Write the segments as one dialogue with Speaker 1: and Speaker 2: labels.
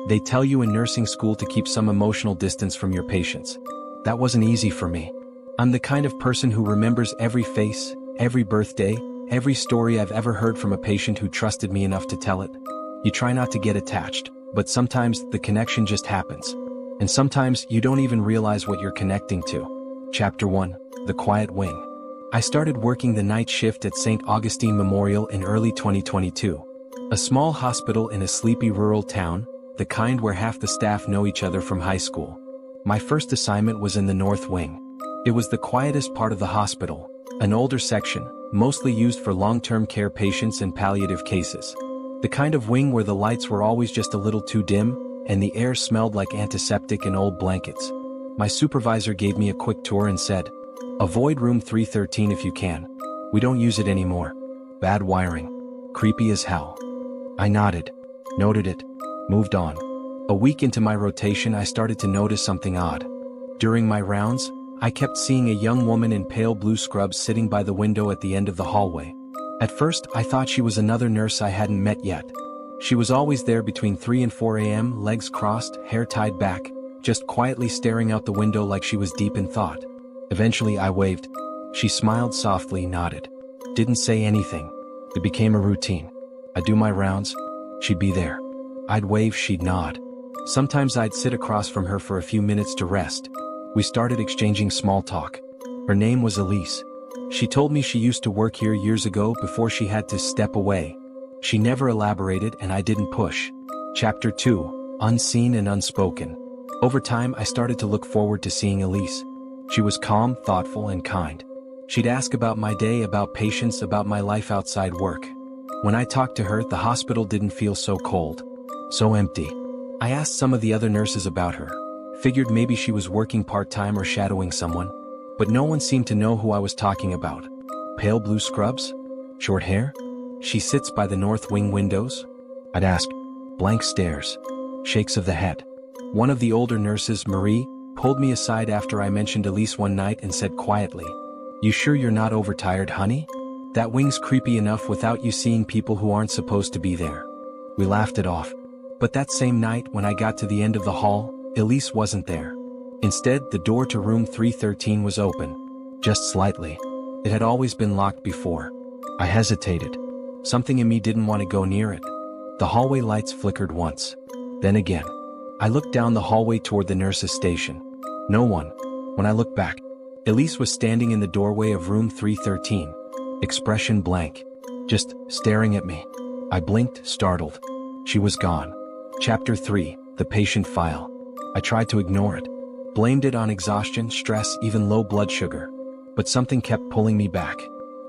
Speaker 1: They tell you in nursing school to keep some emotional distance from your patients. That wasn't easy for me. I'm the kind of person who remembers every face, every birthday, every story I've ever heard from a patient who trusted me enough to tell it. You try not to get attached, but sometimes the connection just happens. And sometimes you don't even realize what you're connecting to. Chapter 1, The Quiet Wing. I started working the night shift at St. Augustine Memorial in early 2022. A small hospital in a sleepy rural town, the kind where half the staff know each other from high school. My first assignment was in the North Wing. It was the quietest part of the hospital, an older section, mostly used for long-term care patients and palliative cases. The kind of wing where the lights were always just a little too dim, and the air smelled like antiseptic and old blankets. My supervisor gave me a quick tour and said, "Avoid room 313 if you can. We don't use it anymore. Bad wiring. Creepy as hell." I nodded, noted it, moved on. A week into my rotation, I started to notice something odd. During my rounds, I kept seeing a young woman in pale blue scrubs sitting by the window at the end of the hallway. At first, I thought she was another nurse I hadn't met yet. She was always there between 3 and 4 a.m., legs crossed, hair tied back, just quietly staring out the window like she was deep in thought. Eventually, I waved. She smiled softly, nodded. Didn't say anything. It became a routine. I'd do my rounds. She'd be there. I'd wave, she'd nod. Sometimes I'd sit across from her for a few minutes to rest. We started exchanging small talk. Her name was Elise. She told me she used to work here years ago before she had to step away. She never elaborated and I didn't push. Chapter 2, Unseen and Unspoken. Over time, I started to look forward to seeing Elise. She was calm, thoughtful, and kind. She'd ask about my day, about patients, about my life outside work. When I talked to her, the hospital didn't feel so cold, so empty. I asked some of the other nurses about her. Figured maybe she was working part-time or shadowing someone. But no one seemed to know who I was talking about. Pale blue scrubs? Short hair? She sits by the north wing windows? I'd ask. Blank stares. Shakes of the head. One of the older nurses, Marie, pulled me aside after I mentioned Elise one night and said quietly, "You sure you're not overtired, honey? That wing's creepy enough without you seeing people who aren't supposed to be there." We laughed it off. But that same night, when I got to the end of the hall, Elise wasn't there. Instead, the door to room 313 was open. Just slightly. It had always been locked before. I hesitated. Something in me didn't want to go near it. The hallway lights flickered once. Then again. I looked down the hallway toward the nurse's station. No one. When I looked back, Elise was standing in the doorway of room 313. Expression blank. Just staring at me. I blinked, startled. She was gone. Chapter 3, The Patient File. I tried to ignore it. Blamed it on exhaustion, stress, even low blood sugar. But something kept pulling me back.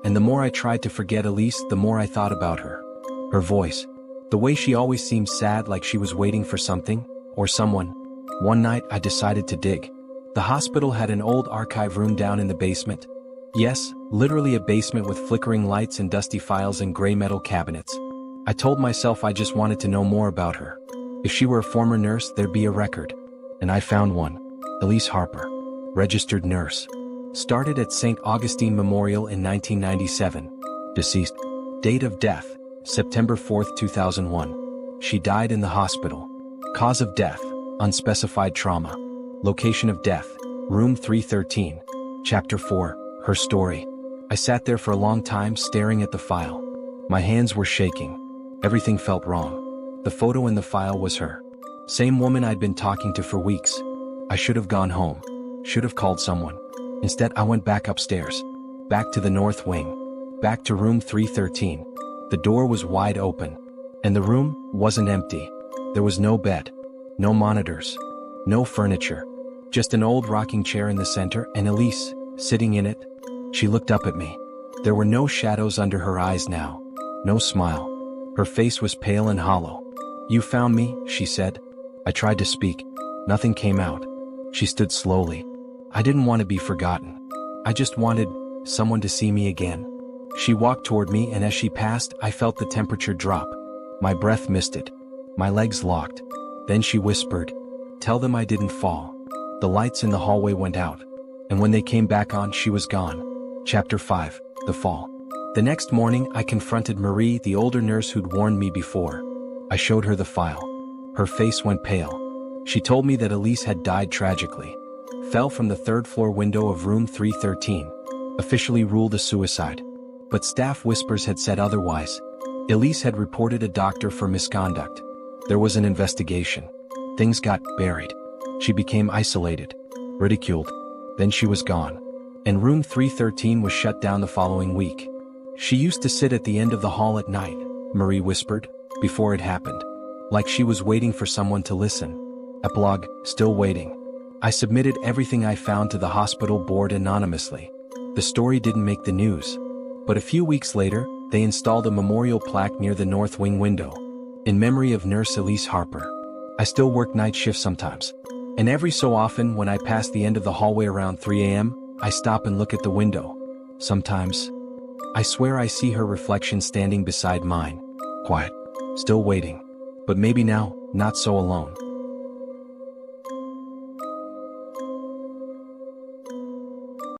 Speaker 1: And the more I tried to forget Elise, the more I thought about her. Her voice. The way she always seemed sad, like she was waiting for something, or someone. One night, I decided to dig. The hospital had an old archive room down in the basement. Yes, literally a basement with flickering lights and dusty files and gray metal cabinets. I told myself I just wanted to know more about her. If she were a former nurse, there'd be a record. And I found one. Elise Harper. Registered nurse. Started at St. Augustine Memorial in 1997. Deceased. Date of death, September 4, 2001. She died in the hospital. Cause of death, unspecified trauma. Location of death, room 313. Chapter 4, Her Story. I sat there for a long time staring at the file. My hands were shaking. Everything felt wrong. The photo in the file was her. Same woman I'd been talking to for weeks. I should have gone home. Should have called someone. Instead, I went back upstairs. Back to the north wing. Back to room 313. The door was wide open. And the room wasn't empty. There was no bed. No monitors. No furniture. Just an old rocking chair in the center and Elise, sitting in it. She looked up at me. There were no shadows under her eyes now. No smile. Her face was pale and hollow. "You found me," she said. I tried to speak. Nothing came out. She stood slowly. I didn't want to be forgotten. I just wanted someone to see me again. She walked toward me, and as she passed, I felt the temperature drop. My breath misted. My legs locked. Then she whispered, "Tell them I didn't fall." The lights in the hallway went out. And when they came back on, she was gone. Chapter 5, The Fall. The next morning, I confronted Marie, the older nurse who'd warned me before. I showed her the file. Her face went pale. She told me that Elise had died tragically. Fell from the third-floor window of room 313. Officially ruled a suicide. But staff whispers had said otherwise. Elise had reported a doctor for misconduct. There was an investigation. Things got buried. She became isolated, ridiculed. Then she was gone. And room 313 was shut down the following week. She used to sit at the end of the hall at night, Marie whispered, before it happened. Like she was waiting for someone to listen. Epilogue, still waiting. I submitted everything I found to the hospital board anonymously. The story didn't make the news. But a few weeks later, they installed a memorial plaque near the north wing window. In memory of Nurse Elise Harper. I still work night shifts sometimes. And every so often when I pass the end of the hallway around 3 a.m., I stop and look at the window. Sometimes. I swear I see her reflection standing beside mine. Quiet. Still waiting. But maybe now, not so alone.